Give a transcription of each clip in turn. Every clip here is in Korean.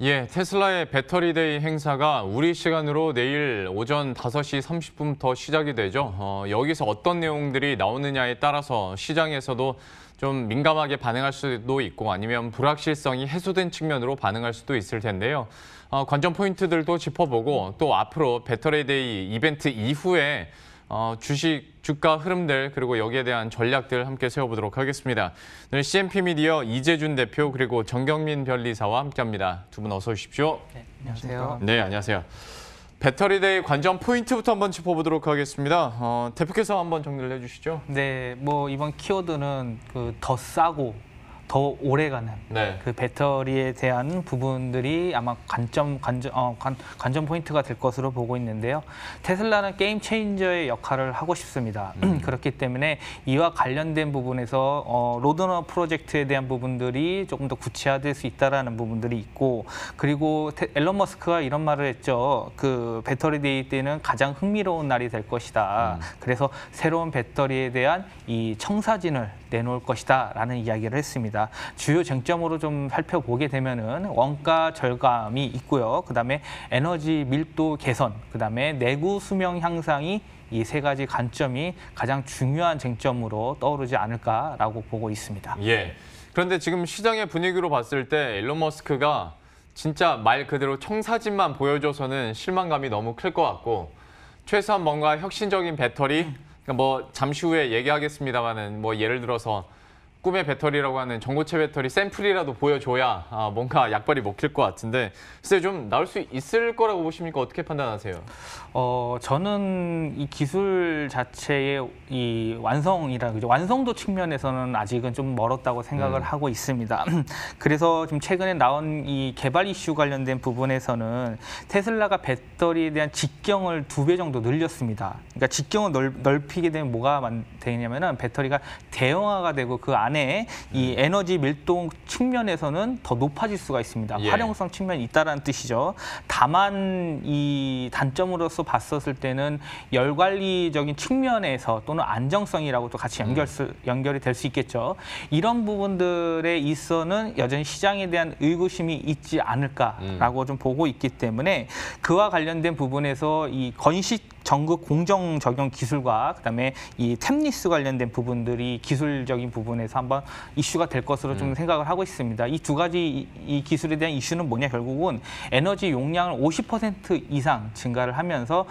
예, 테슬라의 배터리데이 행사가 우리 시간으로 내일 오전 5시 30분부터 시작이 되죠. 여기서 어떤 내용들이 나오느냐에 따라서 시장에서도 좀 민감하게 반응할 수도 있고 아니면 불확실성이 해소된 측면으로 반응할 수도 있을 텐데요. 관전 포인트들도 짚어보고 또 앞으로 배터리데이 이벤트 이후에 주가 흐름들 그리고 여기에 대한 전략들 함께 세워보도록 하겠습니다. 오늘 CNP미디어 이재준 대표 그리고 정경민 변리사와 함께합니다. 두 분 어서 오십시오. 네, 안녕하세요. 네, 안녕하세요. 배터리데이 관전 포인트부터 한번 짚어보도록 하겠습니다. 대표께서 한번 정리를 해주시죠. 네, 뭐 이번 키워드는 더 싸고 더 오래가는 그 배터리에 대한 부분들이 아마 관전 포인트가 될 것으로 보고 있는데요. 테슬라는 게임 체인저의 역할을 하고 싶습니다. 그렇기 때문에 이와 관련된 부분에서 로드너 프로젝트에 대한 부분들이 조금 더 구체화될 수 있다라는 부분들이 있고, 그리고 앨런 머스크가 이런 말을 했죠. 그 배터리데이 때는 가장 흥미로운 날이 될 것이다. 그래서 새로운 배터리에 대한 이 청사진을 내놓을 것이다라는 이야기를 했습니다. 주요 쟁점으로 좀 살펴보게 되면은 원가 절감이 있고요. 그다음에 에너지 밀도 개선, 그다음에 내구 수명 향상이 이 세 가지 관점이 가장 중요한 쟁점으로 떠오르지 않을까라고 보고 있습니다. 예. 그런데 지금 시장의 분위기로 봤을 때 일론 머스크가 진짜 말 그대로 청사진만 보여줘서는 실망감이 너무 클 것 같고, 최소한 뭔가 혁신적인 배터리, 그러니까 뭐 잠시 후에 얘기하겠습니다만은 뭐 예를 들어서 꿈의 배터리라고 하는 전고체 배터리 샘플이라도 보여줘야 뭔가 약발이 먹힐 것 같은데, 글쎄 좀 나올 수 있을 거라고 보십니까? 어떻게 판단하세요? 저는 이 기술 자체의 이 완성도 측면에서는 아직은 좀 멀었다고 생각을 하고 있습니다. 그래서 지금 최근에 나온 이 개발 이슈 관련된 부분에서는 테슬라가 배터리에 대한 직경을 2배 정도 늘렸습니다. 그러니까 직경을 넓히게 되면 뭐가 되냐면은 배터리가 대형화가 되고 그 안에 이 에너지 밀도 측면에서는 더 높아질 수가 있습니다. 예. 활용성 측면이 있다라는 뜻이죠. 다만 이 단점으로서 봤었을 때는 열 관리적인 측면에서 또는 안정성이라고도 같이 연결이 될 수 있겠죠. 이런 부분들에 있어서는 여전히 시장에 대한 의구심이 있지 않을까라고 좀 보고 있기 때문에 그와 관련된 부분에서 이 건식 전극 공정 적용 기술과 그다음에 이 템리스 관련된 부분들이 기술적인 부분에서 한번 이슈가 될 것으로 좀 생각을 하고 있습니다. 이 두 가지 이 기술에 대한 이슈는 뭐냐, 결국은 에너지 용량을 50% 이상 증가를 하면서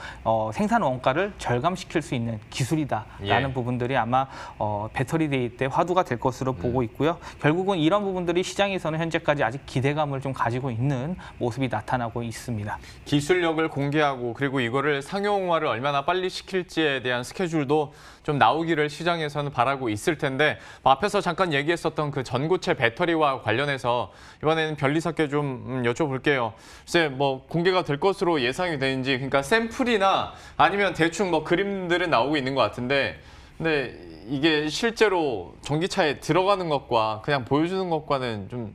생산 원가를 절감시킬 수 있는 기술이다라는 부분들이 아마 배터리데이 때 화두가 될 것으로 보고 있고요. 결국은 이런 부분들이 시장에서는 현재까지 아직 기대감을 좀 가지고 있는 모습이 나타나고 있습니다. 기술력을 공개하고 그리고 이거를 상용화를 얼마나 빨리 시킬지에 대한 스케줄도 좀 나오기를 시장에서는 바라고 있을 텐데, 앞에서 잠깐 얘기했었던 그 전고체 배터리와 관련해서 이번에는 변리사께 좀 여쭤볼게요. 글쎄 뭐 공개가 될 것으로 예상이 되는지, 그러니까 샘플이나 아니면 대충 뭐 그림들은 나오고 있는 것 같은데, 근데 이게 실제로 전기차에 들어가는 것과 그냥 보여주는 것과는 좀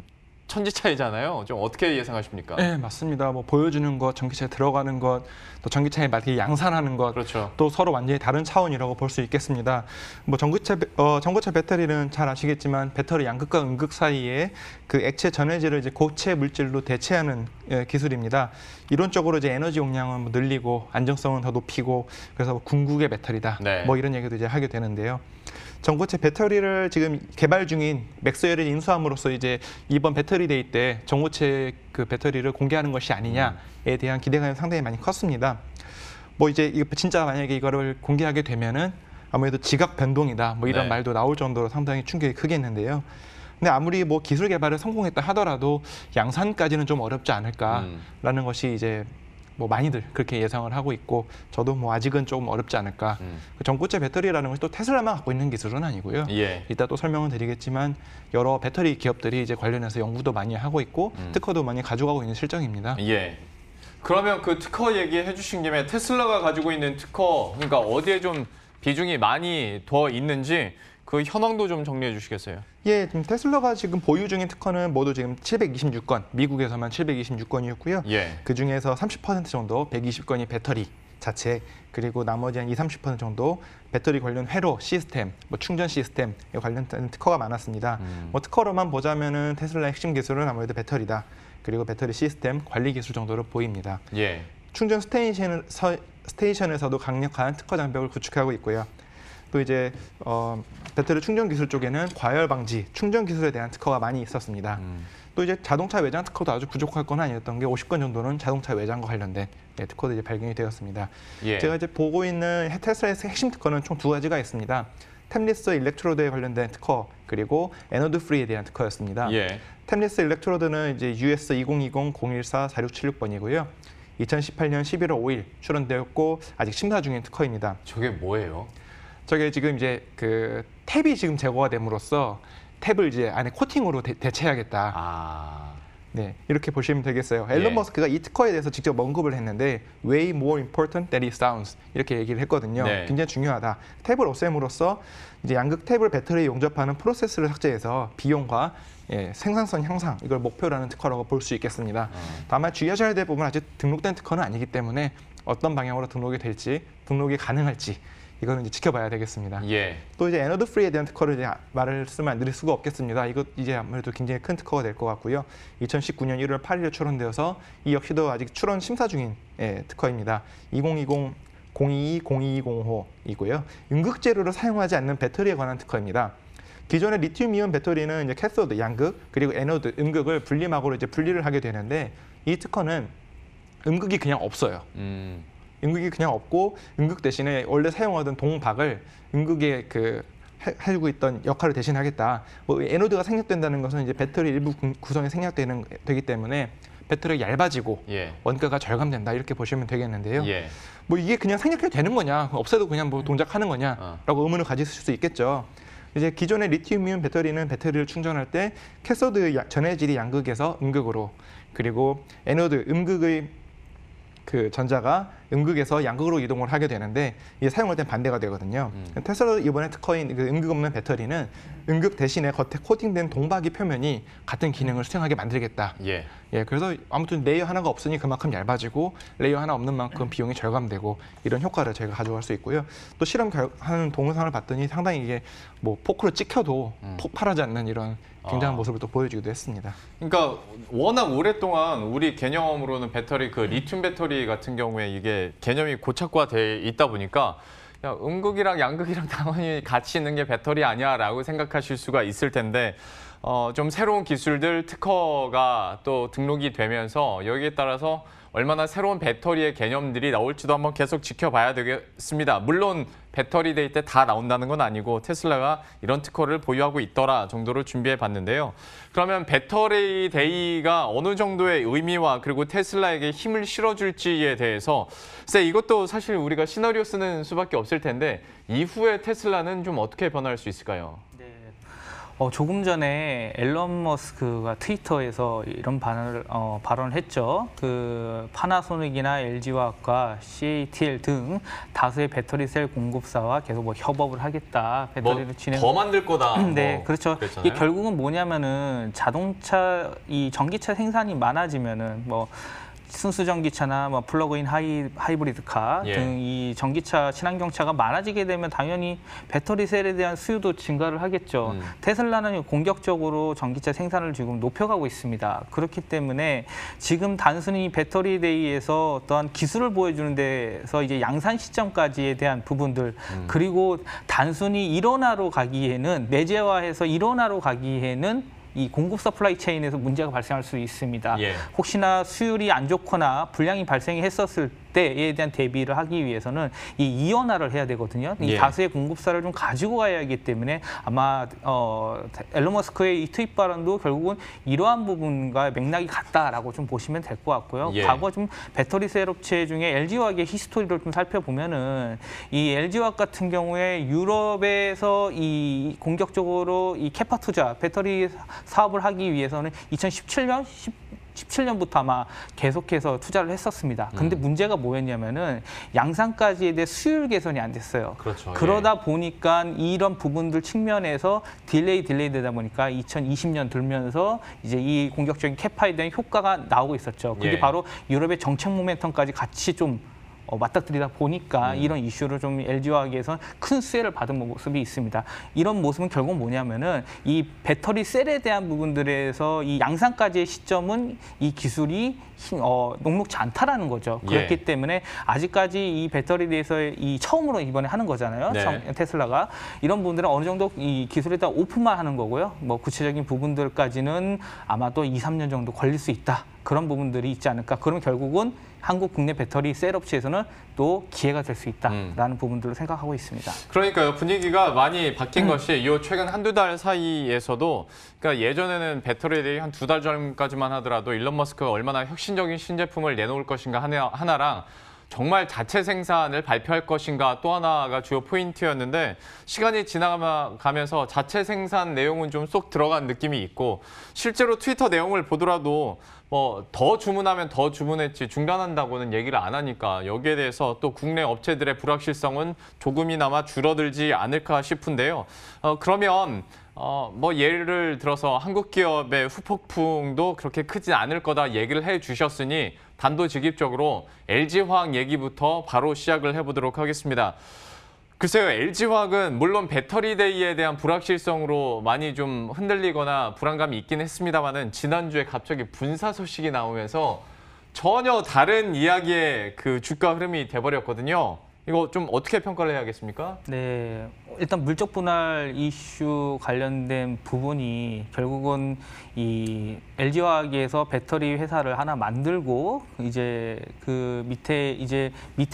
천지 차이잖아요. 좀 어떻게 예상하십니까? 네, 맞습니다. 뭐 보여주는 것, 전기차에 들어가는 것, 또 전기차에 맞게 양산하는 것, 그렇죠. 또 서로 완전히 다른 차원이라고 볼 수 있겠습니다. 뭐 전고체 배터리는 잘 아시겠지만 배터리 양극과 음극 사이에 그 액체 전해질을 이제 고체 물질로 대체하는 기술입니다. 이론적으로 이제 에너지 용량은 뭐 늘리고 안정성은 더 높이고, 그래서 궁극의 배터리다. 뭐 이런 얘기도 이제 하게 되는데요. 전고체 배터리를 지금 개발 중인 맥스웰을 인수함으로써 이제 이번 배터리데이 때 전고체 그 배터리를 공개하는 것이 아니냐에 대한 기대감이 상당히 많이 컸습니다. 뭐 이제 이거 진짜 만약에 이거를 공개하게 되면은 아무래도 지각 변동이다 뭐 이런 말도 나올 정도로 상당히 충격이 크겠는데요. 근데 아무리 뭐 기술 개발을 성공했다 하더라도 양산까지는 좀 어렵지 않을까라는 것이 이제 뭐 많이들 그렇게 예상을 하고 있고, 저도 뭐 아직은 조금 어렵지 않을까. 그 전고체 배터리라는 것이 또 테슬라만 갖고 있는 기술은 아니고요. 이따 또 설명을 드리겠지만 여러 배터리 기업들이 이제 관련해서 연구도 많이 하고 있고 특허도 많이 가져가고 있는 실정입니다. 예. 그러면 그 특허 얘기해 주신 김에 테슬라가 가지고 있는 특허, 그러니까 어디에 좀 비중이 많이 더 있는지 그 현황도 좀 정리해 주시겠어요? 예, 지금 테슬라가 지금 보유 중인 특허는 모두 지금 726건, 미국에서만 726건이었고요. 그 중에서 30% 정도, 120건이 배터리 자체, 그리고 나머지 한 20-30% 정도 배터리 관련 회로 시스템, 뭐 충전 시스템에 관련된 특허가 많았습니다. 뭐 특허로만 보자면은 테슬라의 핵심 기술은 아무래도 배터리다. 그리고 배터리 시스템 관리 기술 정도로 보입니다. 예. 충전 스테이션에서도 강력한 특허 장벽을 구축하고 있고요. 또 이제 배터리 충전 기술 쪽에는 과열 방지, 충전 기술에 대한 특허가 많이 있었습니다. 또 이제 자동차 외장 특허도 아주 부족할 건 아니었던 게 50건 정도는 자동차 외장과 관련된 특허도 이제 발견이 되었습니다. 예. 제가 이제 보고 있는 테슬라의 핵심 특허는 총 2가지가 있습니다. 템리스 일렉트로드에 관련된 특허, 그리고 에너드 프리에 대한 특허였습니다. 예. 템리스 일렉트로드는 이제 US 2020-014-4676번이고요. 2018년 11월 5일 출원되었고 아직 심사 중인 특허입니다. 저게 뭐예요? 저게 지금 이제 그 탭이 지금 제거가 됨으로써 탭을 이제 안에 코팅으로 대체하겠다. 아. 네, 이렇게 보시면 되겠어요. 앨런 머스크가 이 특허에 대해서 직접 언급을 했는데 way more important than it sounds 이렇게 얘기를 했거든요. 네. 굉장히 중요하다. 탭을 없앰으로써 이제 양극 탭을 배터리에 용접하는 프로세스를 삭제해서 비용과 생산성 향상 이걸 목표로 하는 특허라고 볼 수 있겠습니다. 다만 주의하셔야 될 부분은 아직 등록된 특허는 아니기 때문에 어떤 방향으로 등록이 될지, 등록이 가능할지 이거는 이제 지켜봐야 되겠습니다. 예. 또 이제 에너드 프리에 대한 특허를 이제 말씀을 안 드릴 수가 없겠습니다. 이거 이제 아무래도 굉장히 큰 특허가 될 것 같고요. 2019년 1월 8일에 출원되어서 이 역시도 아직 출원 심사 중인 특허입니다. 2020-022-02205이고요. 음극 재료를 사용하지 않는 배터리에 관한 특허입니다. 기존의 리튬이온 배터리는 이제 캐소드 양극 그리고 에노드 음극을 분리막으로 이제 분리를 하게 되는데 이 특허는 음극이 그냥 없어요. 음극이 그냥 없고 음극 대신에 원래 사용하던 동박을 음극에 하고 있던 역할을 대신하겠다. 뭐 에노드가 생략된다는 것은 이제 배터리 일부 구성이 생략되기 때문에 배터리가 얇아지고 예. 원가가 절감된다 이렇게 보시면 되겠는데요. 예. 뭐 이게 그냥 생략해도 되는 거냐, 없애도 그냥 뭐 동작하는 거냐라고 의문을 가지실 수 있겠죠. 이제 기존의 리튬이온 배터리는 배터리를 충전할 때 캐소드 전해질이 양극에서 음극으로 그리고 에노드 음극의 그 전자가 음극에서 양극으로 이동을 하게 되는데 이게 사용할 땐 반대가 되거든요. 테슬라 이번에 특허인 그 음극 없는 배터리는 음극 대신에 겉에 코팅된 동박이 표면이 같은 기능을 수행하게 만들겠다. 예. 그래서 아무튼 레이어 하나가 없으니 그만큼 얇아지고 레이어 하나 없는 만큼 비용이 절감되고 이런 효과를 저희가 가져갈 수 있고요. 또 실험하는 동영상을 봤더니 상당히 이게 뭐 포크로 찍혀도 폭발하지 않는 이런 굉장한 모습을 또 보여주기도 했습니다. 그러니까 워낙 오랫동안 우리 개념으로는 배터리 그 리튬 배터리 같은 경우에 이게 개념이 고착화돼 있다 보니까 야, 음극이랑 양극이랑 당연히 같이 있는 게 배터리 아니야라고 생각하실 수가 있을 텐데 좀 새로운 기술들 특허가 또 등록이 되면서 여기에 따라서 얼마나 새로운 배터리의 개념들이 나올지도 한번 계속 지켜봐야 되겠습니다. 물론 배터리 데이 때 다 나온다는 건 아니고 테슬라가 이런 특허를 보유하고 있더라 정도로 준비해 봤는데요. 그러면 배터리 데이가 어느 정도의 의미와 그리고 테슬라에게 힘을 실어줄지에 대해서 글쎄 이것도 사실 우리가 시나리오 쓰는 수밖에 없을 텐데 이후에 테슬라는 좀 어떻게 변화할 수 있을까요? 조금 전에 앨런 머스크가 트위터에서 이런 발언을 했죠. 그 파나소닉이나 LG화학과 CATL 등 다수의 배터리 셀 공급사와 계속 뭐 협업을 하겠다. 배터리를 더 만들 거다. 네, 그렇죠. 이게 결국은 뭐냐면은 이 전기차 생산이 많아지면은 뭐 순수 전기차나 뭐 플러그인 하이브리드카 등 이 전기차 친환경차가 많아지게 되면 당연히 배터리 셀에 대한 수요도 증가를 하겠죠. 테슬라는 공격적으로 전기차 생산을 지금 높여가고 있습니다. 그렇기 때문에 지금 단순히 배터리 데이에서 어떠한 기술을 보여주는 데서 이제 양산 시점까지에 대한 부분들 그리고 단순히 일원화로 가기에는 내재화해서 일원화로 가기에는 이 공급 서플라이 체인에서 문제가 발생할 수 있습니다. 혹시나 수율이 안 좋거나 불량이 발생했었을 때에 대한 대비를 하기 위해서는 이 이원화를 해야 되거든요. 이 다수의 공급사를 좀 가지고 가야 하기 때문에 아마 앨런 머스크의 이 트윗 발언도 결국은 이러한 부분과 맥락이 같다라고 좀 보시면 될 것 같고요. 과거 좀 배터리 셀 업체 중에 LG화학의 히스토리를 좀 살펴보면은 이 LG화학 같은 경우에 유럽에서 이 공격적으로 이 캐파 투자 배터리 사업을 하기 위해서는 2017년부터 아마 계속해서 투자를 했었습니다. 근데 문제가 뭐였냐면은 양산까지에 대해 수율 개선이 안 됐어요. 그렇죠. 그러다 보니까 이런 부분들 측면에서 딜레이 되다 보니까 2020년 들면서 이제 이 공격적인 캐파에 대한 효과가 나오고 있었죠. 그게 바로 유럽의 정책 모멘텀까지 같이 좀 맞닥뜨리다 보니까 이런 이슈를 좀 LG화학에서는 큰 수혜를 받은 모습이 있습니다. 이런 모습은 결국 뭐냐면은 이 배터리 셀에 대한 부분들에서 이 양산까지의 시점은 이 기술이 녹록지 않다라는 거죠. 그렇기 때문에 아직까지 이 배터리에 대해서 이 처음으로 이번에 하는 거잖아요. 네. 테슬라가 이런 부분들은 어느 정도 이 기술에 따라 오픈만 하는 거고요. 뭐 구체적인 부분들까지는 아마도 2, 3년 정도 걸릴 수 있다. 그런 부분들이 있지 않을까. 그러면 결국은 한국 국내 배터리 셀 업체에서는 또 기회가 될 수 있다라는 부분들을 생각하고 있습니다. 그러니까요. 분위기가 많이 바뀐 것이 이 최근 한두 달 사이에서도 그러니까 예전에는 배터리에 대해 한 2달 전까지만 하더라도 일론 머스크가 얼마나 혁신적인 신제품을 내놓을 것인가 하나랑 정말 자체 생산을 발표할 것인가 또 하나가 주요 포인트였는데 시간이 지나가면서 자체 생산 내용은 좀 쏙 들어간 느낌이 있고 실제로 트위터 내용을 보더라도 뭐 더 주문하면 더 주문했지 중단한다고는 얘기를 안 하니까 여기에 대해서 또 국내 업체들의 불확실성은 조금이나마 줄어들지 않을까 싶은데요. 그러면 뭐 예를 들어서 한국 기업의 후폭풍도 그렇게 크지 않을 거다 얘기를 해주셨으니 단도직입적으로 LG화학 얘기부터 바로 시작을 해보도록 하겠습니다. 글쎄요, LG화학은 물론 배터리데이에 대한 불확실성으로 많이 좀 흔들리거나 불안감이 있긴 했습니다만은 지난주에 갑자기 분사 소식이 나오면서 전혀 다른 이야기의 그 주가 흐름이 돼버렸거든요. 이거 좀 어떻게 평가를 해야겠습니까? 네, 일단 물적 분할 이슈 관련된 부분이 결국은 이 LG화학에서 배터리 회사를 하나 만들고 이제 그 밑에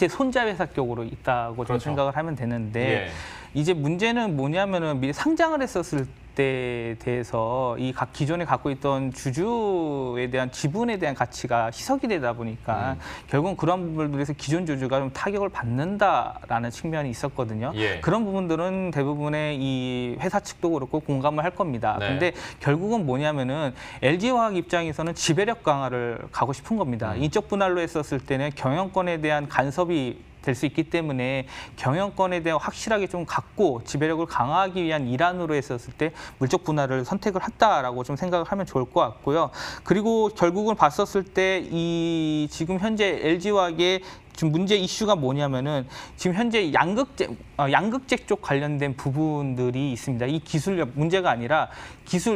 손자 회사 쪽으로 있다고 좀 생각을 하면 되는데 이제 문제는 뭐냐면은 미리 상장을 했었을 때에 대해서 이 각 기존에 갖고 있던 주주에 대한 지분에 대한 가치가 희석이 되다 보니까 결국은 그런 부분들에서 기존 주주가 좀 타격을 받는다라는 측면이 있었거든요. 그런 부분들은 대부분의 이 회사 측도 그렇고 공감을 할 겁니다. 근데 결국은 뭐냐면은 LG화학 입장에서는 지배력 강화를 가고 싶은 겁니다. 인적 분할로 했었을 때는 경영권에 대한 간섭이 될 수 있기 때문에 경영권에 대해 확실하게 좀 갖고 지배력을 강화하기 위한 일환으로 했었을 때 물적 분할을 선택을 했다라고 좀 생각을 하면 좋을 것 같고요. 그리고 결국은 봤었을 때 이 지금 현재 LG화학의 지금 문제 이슈가 뭐냐면은 지금 현재 양극재 쪽 관련된 부분들이 있습니다. 이 기술력 문제가 아니라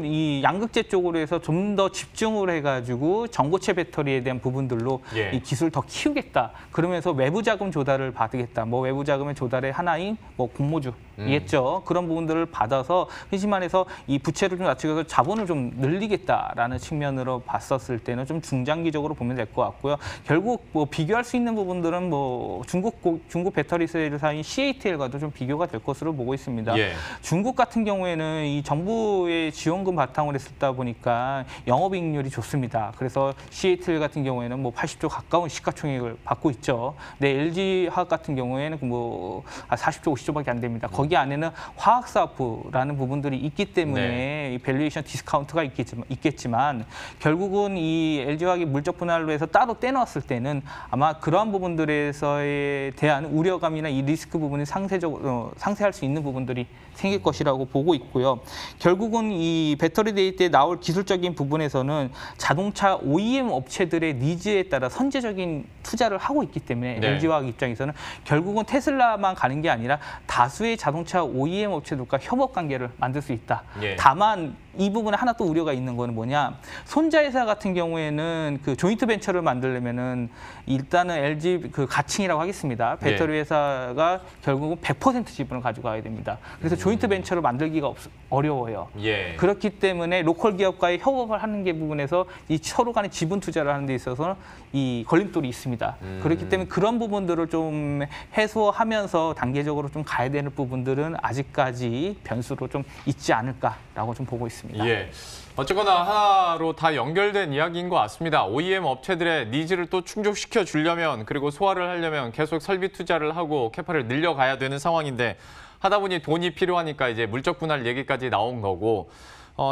이 양극재 쪽으로 해서 좀 더 집중을 해가지고 전고체 배터리에 대한 부분들로 이 기술을 더 키우겠다. 그러면서 외부 자금 조달을 받으겠다. 뭐 외부 자금의 조달의 하나인 뭐 공모주겠죠. 그런 부분들을 받아서 흔히 말해서 이 부채를 좀 낮추고 자본을 좀 늘리겠다라는 측면으로 봤었을 때는 좀 중장기적으로 보면 될 것 같고요. 결국 뭐 비교할 수 있는 부분들은 뭐 중국 배터리 회사인 CATL과도 좀 비교가 될 것으로 보고 있습니다. 중국 같은 경우에는 이 정부의 지원금 바탕으로 했다 보니까 영업이익률이 좋습니다. 그래서 CATL 같은 경우에는 뭐 80조 가까운 시가총액을 받고 있죠. 근데 LG화학 같은 경우에는 뭐 40조, 50조밖에 안 됩니다. 거기 안에는 화학사업부라는 부분들이 있기 때문에 이 밸류에이션 디스카운트가 있겠지만 결국은 이 LG화학이 물적 분할로 해서 따로 떼놓았을 때는 아마 그러한 부분들에서에 대한 우려감이나 이 리스크 부분이 상쇄할 수 있는 부분들이 생길 것이라고 보고 있고요. 결국은 이 배터리 데이 때 나올 기술적인 부분에서는 자동차 OEM 업체들의 니즈에 따라 선제적인 투자를 하고 있기 때문에 LG화학 입장에서는 결국은 테슬라만 가는 게 아니라 다수의 자동차 OEM 업체들과 협업 관계를 만들 수 있다. 다만 이 부분에 하나 또 우려가 있는 거는 뭐냐? 손자 회사 같은 경우에는 그 조인트 벤처를 만들려면은 일단은 LG 그 가칭이라고 하겠습니다. 배터리 회사가 결국은 100% 지분을 가져가야 됩니다. 그래서 조인트 벤처를 만들기가 어려워요. 그렇기 때문에 로컬 기업과의 협업을 하는 게 부분에서 이 서로 간의 지분 투자를 하는 데 있어서는 이 걸림돌이 있습니다. 그렇기 때문에 그런 부분들을 좀 해소하면서 단계적으로 좀 가야 되는 부분들은 아직까지 변수로 좀 있지 않을까라고 좀 보고 있습니다. 어쨌거나 하나로 다 연결된 이야기인 것 같습니다. OEM 업체들의 니즈를 또 충족시켜 주려면 그리고 소화를 하려면 계속 설비 투자를 하고 캐파를 늘려가야 되는 상황인데 하다 보니 돈이 필요하니까 이제 물적 분할 얘기까지 나온 거고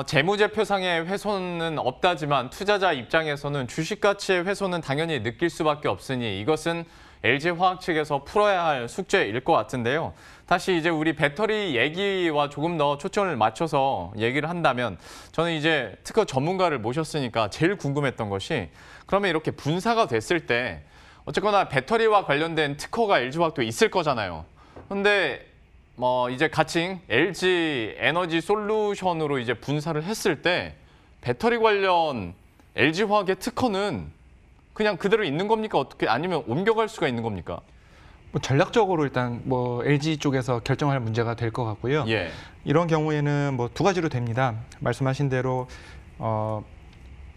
재무제표상의 훼손은 없다지만 투자자 입장에서는 주식 가치의 훼손은 당연히 느낄 수밖에 없으니 이것은 LG화학 측에서 풀어야 할 숙제일 것 같은데요. 다시 이제 우리 배터리 얘기와 조금 더 초점을 맞춰서 얘기를 한다면 저는 이제 특허 전문가를 모셨으니까 제일 궁금했던 것이 그러면 이렇게 분사가 됐을 때 어쨌거나 배터리와 관련된 특허가 LG화학도 있을 거잖아요. 근데 뭐 이제 가칭 LG 에너지 솔루션으로 이제 분사를 했을 때 배터리 관련 LG화학의 특허는 그냥 그대로 있는 겁니까? 어떻게 아니면 옮겨갈 수가 있는 겁니까? 뭐 전략적으로 일단 뭐 LG 쪽에서 결정할 문제가 될 것 같고요. 예. 이런 경우에는 뭐 두 가지로 됩니다. 말씀하신 대로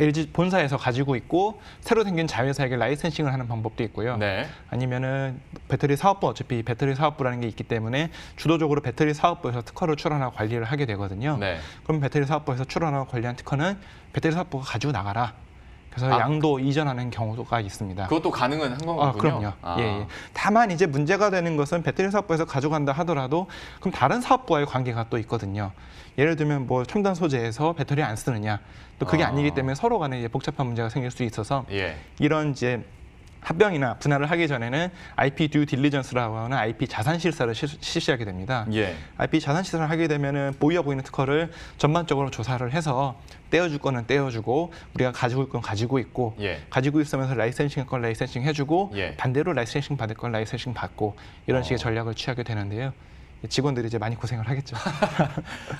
LG 본사에서 가지고 있고 새로 생긴 자회사에게 라이센싱을 하는 방법도 있고요. 네. 아니면은 배터리 사업부, 어차피 배터리 사업부라는 게 있기 때문에 주도적으로 배터리 사업부에서 특허를 출원하고 관리를 하게 되거든요. 네. 그럼 배터리 사업부에서 출원하고 관리한 특허는 배터리 사업부가 가지고 나가라. 그래서 양도 이전하는 경우가 있습니다. 그것도 가능은 한 거군요. 그럼요. 예. 다만 이제 문제가 되는 것은 배터리 사업부에서 가져간다 하더라도 그럼 다른 사업부와의 관계가 또 있거든요. 예를 들면 뭐 첨단 소재에서 배터리 안 쓰느냐, 또 그게 아니기 때문에 서로 간에 이제 복잡한 문제가 생길 수 있어서 예. 이런 이제 합병이나 분할을 하기 전에는 IP 듀 딜리전스라고 하는 IP 자산 실사를 실시하게 됩니다. 예. IP 자산 실사를 하게 되면은 보유하고 있는 특허를 전반적으로 조사를 해서 떼어줄 거는 떼어주고 우리가 가지고 있을 건 가지고 있고 예. 가지고 있으면서 라이센싱 할 건 라이센싱 해주고 예. 반대로 라이센싱 받을 건 라이센싱 받고 이런 식의 전략을 취하게 되는데요. 직원들이 이제 많이 고생을 하겠죠.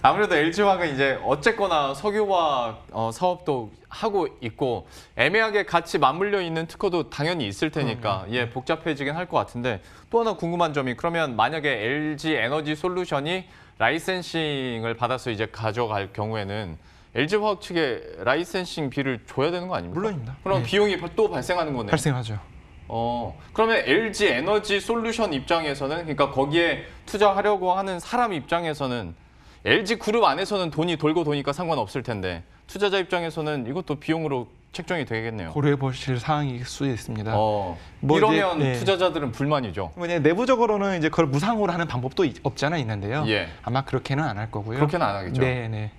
아무래도 LG화학은 이제 어쨌거나 석유화학 사업도 하고 있고 애매하게 같이 맞물려 있는 특허도 당연히 있을 테니까 예, 복잡해지긴 할 것 같은데 또 하나 궁금한 점이 그러면 만약에 LG 에너지 솔루션이 라이센싱을 받아서 이제 가져갈 경우에는 LG화학 측에 라이센싱비를 줘야 되는 거 아닙니까? 물론입니다. 그럼 예. 비용이 또 발생하는 거네요. 발생하죠. 그러면 LG 에너지 솔루션 입장에서는 그러니까 거기에 투자하려고 하는 사람 입장에서는 LG 그룹 안에서는 돈이 돌고 도니까 상관없을 텐데 투자자 입장에서는 이것도 비용으로 책정이 되겠네요. 고려해 보실 사항일 수 있습니다. 뭐 이러면 이제, 투자자들은 불만이죠. 내부적으로는 이제 그걸 무상으로 하는 방법도 없지 않아 있는데요. 예. 아마 그렇게는 안 할 거고요. 그렇게는 안 하겠죠. 네.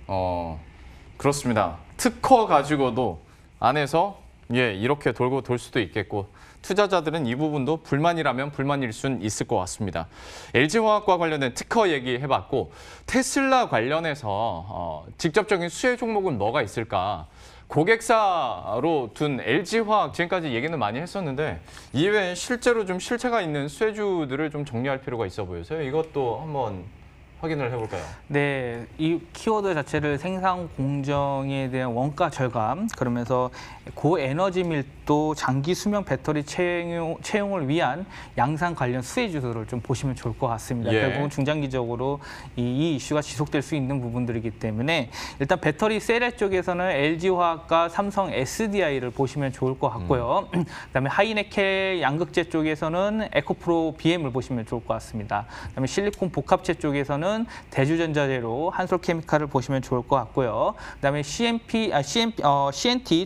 그렇습니다. 특허 가지고도 안에서 이렇게 돌고 돌 수도 있겠고 투자자들은 이 부분도 불만이라면 불만일 수는 있을 것 같습니다. LG화학과 관련된 특허 얘기해봤고 테슬라 관련해서 직접적인 수혜 종목은 뭐가 있을까? 고객사로 둔 LG화학 지금까지 얘기는 많이 했었는데 이외에 실제로 좀 실체가 있는 수혜주들을 좀 정리할 필요가 있어 보여서요. 이것도 한번 확인을 해볼까요? 네, 이 키워드 자체를 생산 공정에 대한 원가 절감, 그러면서 고에너지 밀도 장기 수명 배터리 채용을 위한 양산 관련 수혜주들을 좀 보시면 좋을 것 같습니다. 예. 결국은 중장기적으로 이 이슈가 지속될 수 있는 부분들이기 때문에 일단 배터리 셀 쪽에서는 LG화학과 삼성 SDI를 보시면 좋을 것 같고요. 그다음에 하이네켈 양극재 쪽에서는 에코프로 BM을 보시면 좋을 것 같습니다. 그다음에 실리콘 복합재 쪽에서는 대주전자재로 한솔케미칼을 보시면 좋을 것 같고요. 그다음에 CNT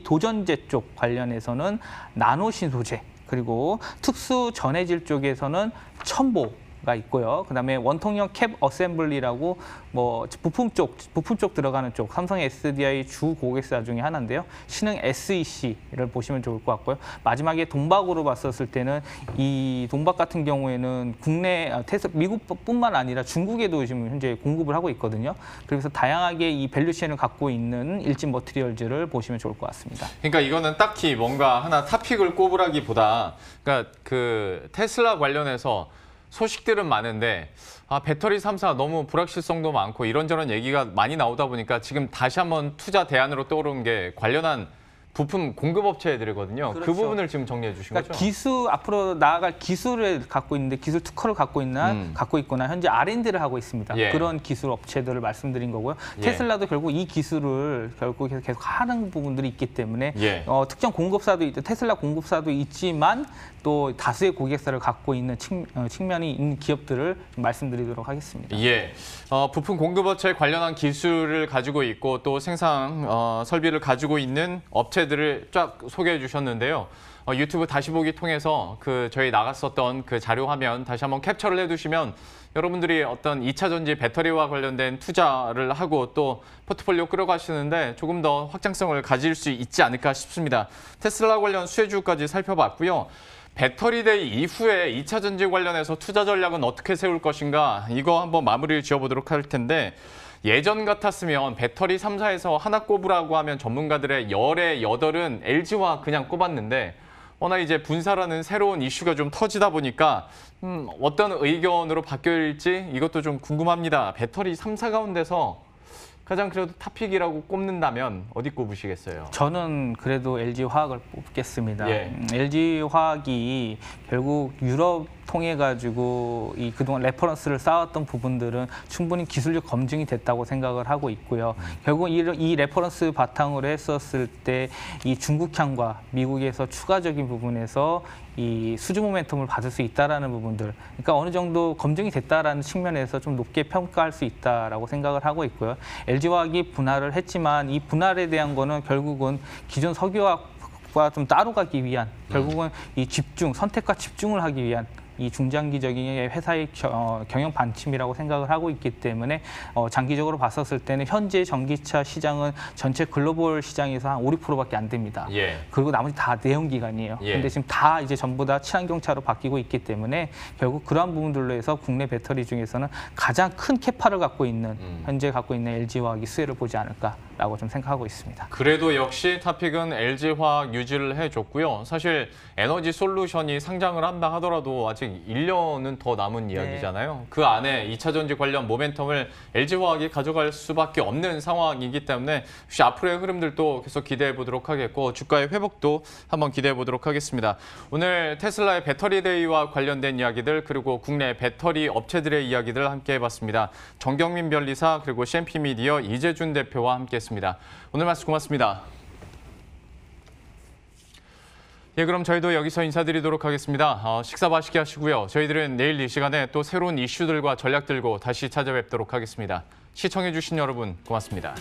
도전재 쪽 관련해서는 나노신소재, 그리고 특수 전해질 쪽에서는 첨보가 있고요. 그다음에 원통형 캡 어셈블리라고 뭐 부품 쪽 들어가는 쪽 삼성 SDI 주 고객사 중에 하나인데요. 신흥 SEC를 보시면 좋을 것 같고요. 마지막에 동박으로 봤었을 때는 이 동박 같은 경우에는 국내 미국뿐만 아니라 중국에도 지금 현재 공급을 하고 있거든요. 그래서 다양하게 이 밸류체인을 갖고 있는 일진 머티리얼즈를 보시면 좋을 것 같습니다. 그러니까 이거는 딱히 뭔가 하나 타픽을 꼽으라기보다 그러니까 그 테슬라 관련해서 소식들은 많은데 배터리 3사 너무 불확실성도 많고 이런저런 얘기가 많이 나오다 보니까 지금 다시 한번 투자 대안으로 떠오른 게 관련한 부품 공급업체들이거든요. 그렇죠. 그 부분을 지금 정리해 주신 거죠? 기술 앞으로 나아갈 기술을 갖고 있는데 기술 특허를 갖고 있거나 현재 R&D를 하고 있습니다. 예. 그런 기술 업체들을 말씀드린 거고요. 예. 테슬라도 결국 이 기술을 결국 계속 하는 부분들이 있기 때문에 예. 특정 공급사도 테슬라 공급사도 있지만 또 다수의 고객사를 갖고 있는 측면이 있는 기업들을 말씀드리도록 하겠습니다. 예, 부품 공급업체 관련한 기술을 가지고 있고 또 생산 설비를 가지고 있는 업체들을 쫙 소개해 주셨는데요. 유튜브 다시 보기 통해서 저희 나갔었던 그 자료 화면 다시 한번 캡처를 해두시면 여러분들이 어떤 2차 전지 배터리와 관련된 투자를 하고 또 포트폴리오 끌어가시는데 조금 더 확장성을 가질 수 있지 않을까 싶습니다. 테슬라 관련 수혜주까지 살펴봤고요. 배터리데이 이후에 2차 전지 관련해서 투자 전략은 어떻게 세울 것인가 이거 한번 마무리를 지어보도록 할 텐데 예전 같았으면 배터리 3사에서 하나 꼽으라고 하면 전문가들의 열의 8은 LG화학 그냥 꼽았는데 워낙 이제 분사라는 새로운 이슈가 좀 터지다 보니까 어떤 의견으로 바뀔지 이것도 좀 궁금합니다. 배터리 3사 가운데서 가장 그래도 탑픽이라고 꼽는다면 어디 꼽으시겠어요? 저는 그래도 LG화학을 뽑겠습니다. 예. LG화학이 결국 유럽 통해 가지고 이 그동안 레퍼런스를 쌓았던 부분들은 충분히 기술력 검증이 됐다고 생각을 하고 있고요. 결국 이 레퍼런스 바탕으로 했었을 때 이 중국향과 미국에서 추가적인 부분에서 이 수주 모멘텀을 받을 수 있다라는 부분들, 그러니까 어느 정도 검증이 됐다라는 측면에서 좀 높게 평가할 수 있다라고 생각을 하고 있고요. LG화학이 분할을 했지만 이 분할에 대한 거는 결국은 기존 석유화학과 좀 따로 가기 위한, 결국은 이 선택과 집중을 하기 위한 이 중장기적인 회사의 경영 방침이라고 생각을 하고 있기 때문에 장기적으로 봤었을 때는 현재 전기차 시장은 전체 글로벌 시장에서 한 5, 6%밖에 안 됩니다. 예. 그리고 나머지 다 내연기관이에요. 예. 근데 지금 다 이제 전부 다 친환경차로 바뀌고 있기 때문에 결국 그러한 부분들로 해서 국내 배터리 중에서는 가장 큰 캐파를 갖고 있는 현재 갖고 있는 LG화학이 수혜를 보지 않을까라고 좀 생각하고 있습니다. 그래도 역시 탑픽은 LG화학 유지를 해줬고요. 사실 에너지 솔루션이 상장을 한다 하더라도 아직 1년은 더 남은 이야기잖아요. 그 안에 2차 전지 관련 모멘텀을 LG화학이 가져갈 수밖에 없는 상황이기 때문에 혹시 앞으로의 흐름들도 계속 기대해 보도록 하겠고 주가의 회복도 한번 기대해 보도록 하겠습니다. 오늘 테슬라의 배터리 데이와 관련된 이야기들 그리고 국내 배터리 업체들의 이야기들 함께 해봤습니다. 정경민 변리사 그리고 CMP 미디어 이재준 대표와 함께했습니다. 오늘 말씀 고맙습니다. 예, 그럼 저희도 여기서 인사드리도록 하겠습니다. 식사 맛있게 하시고요. 저희들은 내일 이 시간에 또 새로운 이슈들과 전략 들고 다시 찾아뵙도록 하겠습니다. 시청해주신 여러분 고맙습니다.